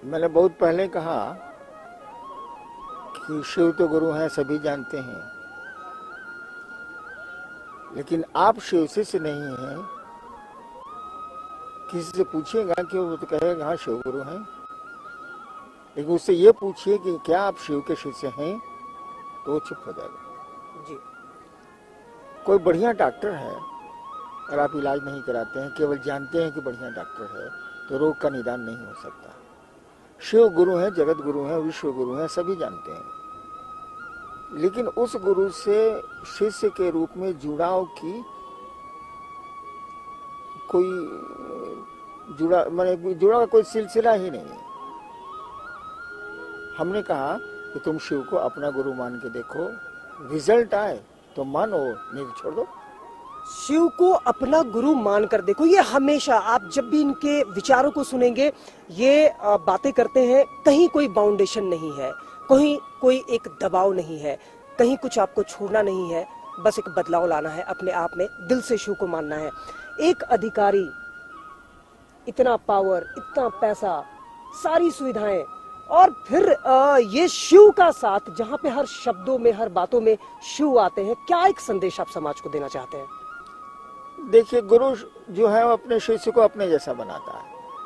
मैंने बहुत पहले कहा कि शिव तो गुरु हैं, सभी जानते हैं, लेकिन आप शिव शिष्य नहीं हैं। किसी से पूछिएगा कि वो तो कहेगा हाँ शिव गुरु हैं, लेकिन उससे ये पूछिए कि क्या आप शिव के शिष्य हैं, तो वो चुप हो जाएगा। जी। कोई बढ़िया डॉक्टर है और आप इलाज नहीं कराते हैं, केवल जानते हैं कि बढ़िया डॉक्टर है, तो रोग का निदान नहीं हो सकता। शिव गुरु हैं, जगत गुरु हैं, विश्व गुरु हैं, सभी जानते हैं, लेकिन उस गुरु से शिष्य के रूप में जुड़ाव की कोई जुड़ा कोई सिलसिला ही नहीं है। हमने कहा कि तुम शिव को अपना गुरु मान के देखो, रिजल्ट आए तो मानो, नहीं छोड़ दो। शिव को अपना गुरु मानकर देखो, ये हमेशा आप जब भी इनके विचारों को सुनेंगे, ये बातें करते हैं, कहीं कोई बाउंडेशन नहीं है, कहीं कोई एक दबाव नहीं है, कहीं कुछ आपको छोड़ना नहीं है, बस एक बदलाव लाना है अपने आप में, दिल से शिव को मानना है। एक अधिकारी, इतना पावर, इतना पैसा, सारी सुविधाएं, और फिर ये शिव का साथ, जहां पे हर शब्दों में, हर बातों में शिव आते हैं। क्या एक संदेश आप समाज को देना चाहते हैं? देखिए, गुरु जो है वो अपने शिष्य को अपने जैसा बनाता है।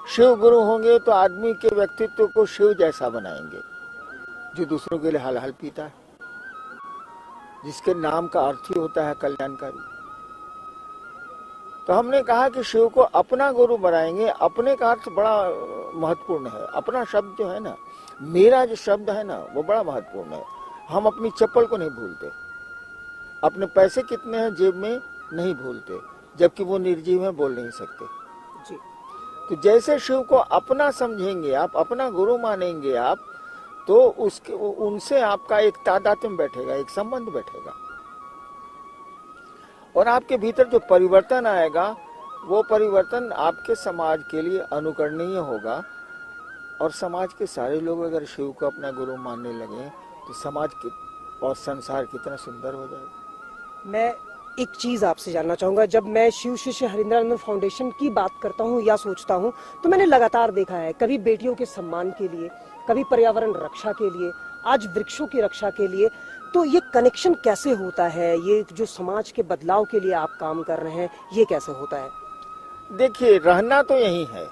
शिव गुरु होंगे तो आदमी के व्यक्तित्व को शिव जैसा बनाएंगे, जो दूसरों के लिए हल हल पीता है, जिसके नाम का अर्थ ही होता है कल्याणकारी। तो हमने कहा कि शिव को अपना गुरु बनाएंगे। अपने का अर्थ बड़ा महत्वपूर्ण है। अपना शब्द जो है ना, मेरा जो शब्द है ना, वो बड़ा महत्वपूर्ण है। हम अपनी चप्पल को नहीं भूलते, अपने पैसे कितने हैं जेब में नहीं भूलते, जबकि वो निर्जीव है, बोल नहीं सकते जी। तो जैसे शिव को अपना समझेंगे आप, अपना गुरु मानेंगे आप, तो उसके उनसे आपका एक तादात्म्य बैठेगा, एक संबंध बैठेगा, और आपके भीतर जो परिवर्तन आएगा, वो परिवर्तन आपके समाज के लिए अनुकरणीय होगा। और समाज के सारे लोग अगर शिव को अपना गुरु मानने लगे, तो समाज की और संसार कितना सुंदर हो जाएगा। मैं एक चीज आपसे जानना चाहूंगा, जब मैं शिव शिष्य हरिंद्रानंद फाउंडेशन की बात करता हूं या सोचता हूं, तो मैंने लगातार देखा है, कभी बेटियों के सम्मान के लिए, कभी पर्यावरण रक्षा के लिए, आज वृक्षों की रक्षा के लिए। तो ये कनेक्शन कैसे होता है? ये जो समाज के बदलाव के लिए आप काम कर रहे हैं, ये कैसे होता है? देखिए, रहना तो यही है,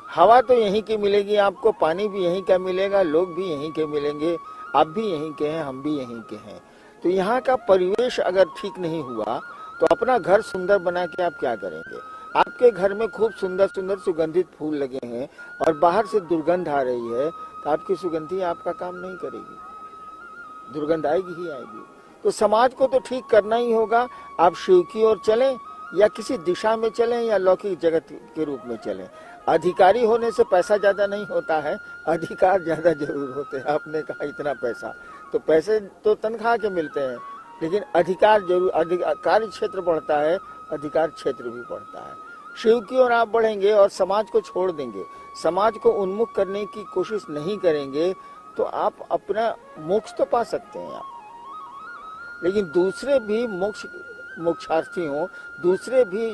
हवा तो यहीं की मिलेगी आपको, पानी भी यहीं का मिलेगा, लोग भी यहीं के मिलेंगे, आप भी यहीं के हैं, हम भी यहीं के हैं। तो यहाँ का परिवेश अगर ठीक नहीं हुआ, तो अपना घर सुंदर बना के आप क्या करेंगे? आपके घर में खूब सुंदर सुंदर सुगंधित फूल लगे हैं और बाहर से दुर्गंध आ रही है, तो आपकी सुगंधी आपका काम नहीं करेगी, दुर्गंध आएगी ही आएगी। तो समाज को तो ठीक करना ही होगा। आप शिव की ओर चलें या किसी दिशा में चलें या लौकिक जगत के रूप में चलें। अधिकारी होने से पैसा ज्यादा नहीं होता है, अधिकार ज्यादा जरूर होते हैं। आपने कहा इतना पैसा, तो पैसे तो तनख्वाह के मिलते हैं, लेकिन अधिकार जरूर, कार्य क्षेत्र बढ़ता है, अधिकार क्षेत्र भी बढ़ता है। शिव की ओर आप बढ़ेंगे और समाज को छोड़ देंगे, समाज को उन्मुख करने की कोशिश नहीं करेंगे, तो आप अपना मोक्ष तो पा सकते हैं आप, लेकिन दूसरे भी मोक्षार्थी हों, दूसरे भी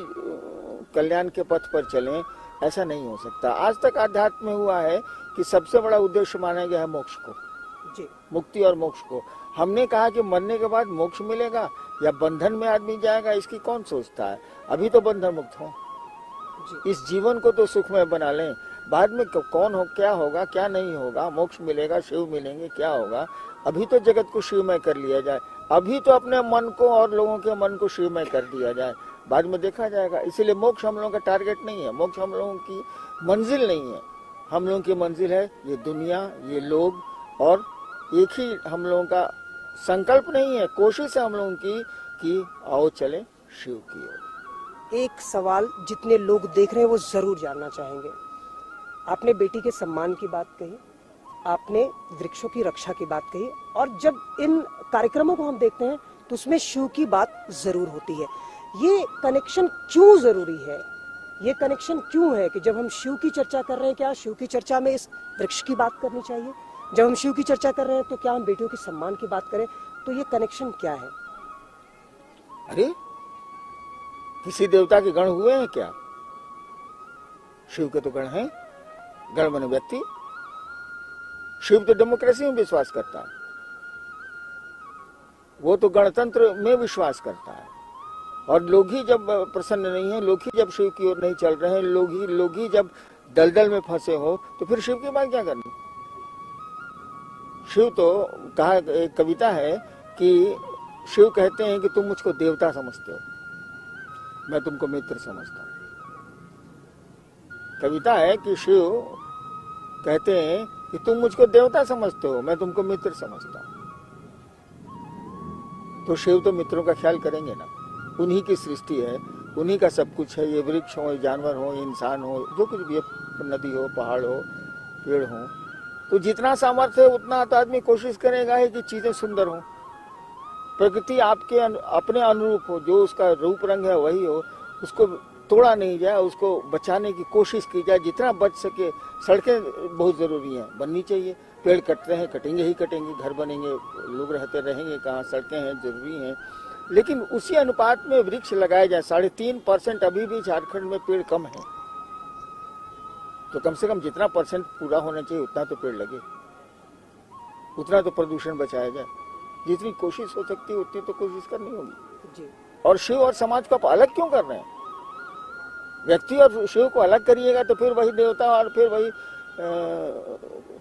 कल्याण के पथ पर चलें, ऐसा नहीं हो सकता। आज तक आध्यात्म में हुआ है कि सबसे बड़ा उद्देश्य माना गया है मोक्ष को जी, मुक्ति और मोक्ष को। हमने कहा कि मरने के बाद मोक्ष मिलेगा या बंधन में आदमी जाएगा, इसकी कौन सोचता है? अभी तो बंधन मुक्त हो, इस जीवन को तो सुखमय बना लें, बाद में कौन हो, क्या होगा, क्या नहीं होगा, मोक्ष मिलेगा, शिव मिलेंगे, क्या होगा? अभी तो जगत को शिवमय कर लिया जाए, अभी तो अपने मन को और लोगों के मन को शिवमय कर दिया जाए, बाद में देखा जाएगा। इसीलिए मोक्ष हम लोगों का टारगेट नहीं है, मोक्ष हम लोगों की मंजिल नहीं है। हम लोगों की मंजिल है ये दुनिया, ये लोग, और एक ही हम लोगों का संकल्प नहीं है, कोशिश है हम लोगों की कि आओ चले शिव की ओर। एक सवाल जितने लोग देख रहे हैं वो जरूर जानना चाहेंगे। आपने बेटी के सम्मान की बात कही, आपने वृक्षों की रक्षा की बात कही, और जब इन कार्यक्रमों को हम देखते हैं तो उसमें शिव की बात जरूर होती है। ये कनेक्शन क्यों जरूरी है? ये कनेक्शन क्यों है कि जब हम शिव की चर्चा कर रहे हैं, क्या शिव की चर्चा में इस वृक्ष की बात करनी चाहिए? जब हम शिव की चर्चा कर रहे हैं तो क्या हम बेटियों के सम्मान की बात करें? तो ये कनेक्शन क्या है? अरे, किसी देवता के गण हुए हैं क्या? शिव के तो गण हैं, गण माने व्यक्ति। शिव तो डेमोक्रेसी में विश्वास करता है, वो तो गणतंत्र में विश्वास करता है। और लोग ही जब प्रसन्न नहीं है, लोग ही जब शिव की ओर नहीं चल रहे हैं, लोग ही जब दलदल में फंसे हो, तो फिर शिव की बात क्या करनी। शिव तो कहा, एक कविता है कि शिव कहते हैं कि तुम मुझको देवता समझते हो, मैं तुमको मित्र समझता हूं। कविता है कि शिव कहते हैं कि तुम मुझको देवता समझते हो, मैं तुमको मित्र समझता हूं। तो शिव तो मित्रों का ख्याल करेंगे ना, उन्हीं की सृष्टि है, उन्हीं का सब कुछ है। ये वृक्ष हो, जानवर हो, इंसान हो, जो कुछ भी है, नदी हो, पहाड़ हो, पेड़ हो, तो जितना सामर्थ्य है उतना तो आदमी कोशिश करेगा है कि चीजें सुंदर हो, प्रकृति आपके अपने अनुरूप हो, जो उसका रूप रंग है वही हो, उसको तोड़ा नहीं जाए, उसको बचाने की कोशिश की जाए जितना बच सके। सड़कें बहुत जरूरी हैं, बननी चाहिए। पेड़ कट रहे हैं, कटेंगे ही कटेंगे, घर बनेंगे, लोग रहते रहेंगे कहाँ, सड़कें हैं, जरूरी हैं, लेकिन उसी अनुपात में वृक्ष लगाए जाए। 3.5% अभी भी झारखंड में पेड़ कम है, तो कम से कम जितना परसेंट पूरा होना चाहिए उतना तो पेड़ लगे, उतना तो प्रदूषण बचाया जाए। जितनी कोशिश हो सकती है उतनी तो कोशिश करनी होगी जी। और शिव और समाज को आप अलग क्यों कर रहे हैं? व्यक्ति और शिव को अलग करिएगा तो फिर वही देवता और फिर वही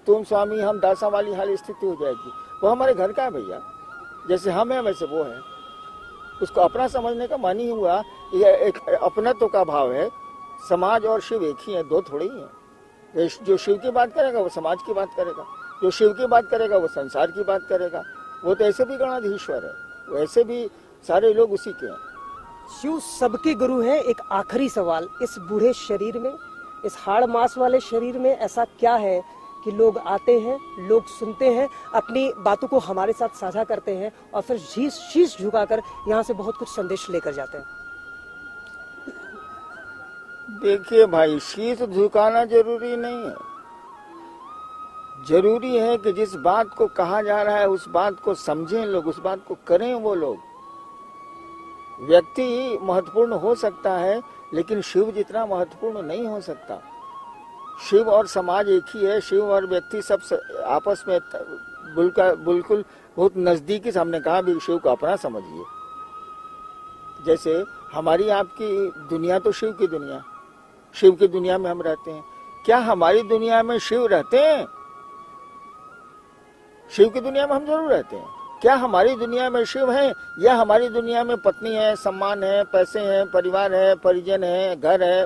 तुम स्वामी हम दासा वाली हाल स्थिति हो जाएगी। वो हमारे घर का है भैया, जैसे हम है वैसे वो है। उसको अपना समझने का मन ही हुआ, ये एक अपनत्व का भाव है। समाज और शिव एक ही है, दो थोड़े ही हैं। जो शिव की बात करेगा वो समाज की बात करेगा, जो शिव की बात करेगा वो संसार की बात करेगा। वो तो ऐसे भी गणाधीश्वर है, वो ऐसे भी सारे लोग उसी के हैं। शिव सबके गुरु हैं। एक आखिरी सवाल, इस बूढ़े शरीर में, इस हाड़ मांस वाले शरीर में ऐसा क्या है कि लोग आते हैं, लोग सुनते हैं, अपनी बातों को हमारे साथ साझा करते हैं और फिर शीश झुकाकर यहाँ से बहुत कुछ संदेश लेकर जाते हैं? देखिए भाई, शीश झुकाना जरूरी नहीं है। जरूरी है कि जिस बात को कहा जा रहा है उस बात को समझें लोग, उस बात को करें वो लोग। व्यक्ति महत्वपूर्ण हो सकता है लेकिन शिव जितना महत्वपूर्ण नहीं हो सकता। शिव और समाज एक ही है, शिव और व्यक्ति सब आपस में बिल्कुल बहुत नजदीकी। हमने कहा भी शिव को अपना समझिए। जैसे हमारी आपकी दुनिया तो शिव की दुनिया, शिव की दुनिया में हम रहते हैं। क्या हमारी दुनिया में शिव रहते हैं? शिव की दुनिया में हम जरूर रहते हैं। क्या हमारी दुनिया में शिव है, या हमारी दुनिया में पत्नी है, सम्मान है, पैसे हैं, परिवार है, परिजन है, घर है?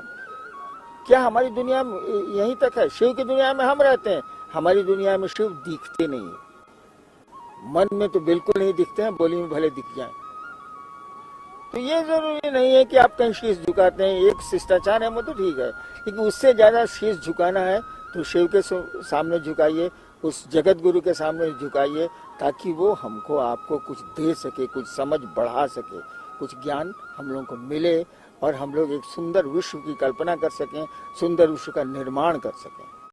क्या हमारी दुनिया में यहीं तक है? शिव की दुनिया में हम रहते हैं, हमारी दुनिया में शिव दिखते नहीं। मन में तो बिल्कुल नहीं दिखते हैं, बोली में भले दिख जाए। तो ये जरूरी नहीं है कि आप कहीं शीश झुकाते हैं, एक शिष्टाचार है वो तो ठीक है, लेकिन उससे ज्यादा शीश झुकाना है तो शिव के सामने झुकाइए, उस जगत गुरु के सामने झुकाइए, ताकि वो हमको आपको कुछ दे सके, कुछ समझ बढ़ा सके, कुछ ज्ञान हम लोगों को मिले और हम लोग एक सुंदर विश्व की कल्पना कर सकें, सुंदर विश्व का निर्माण कर सकें।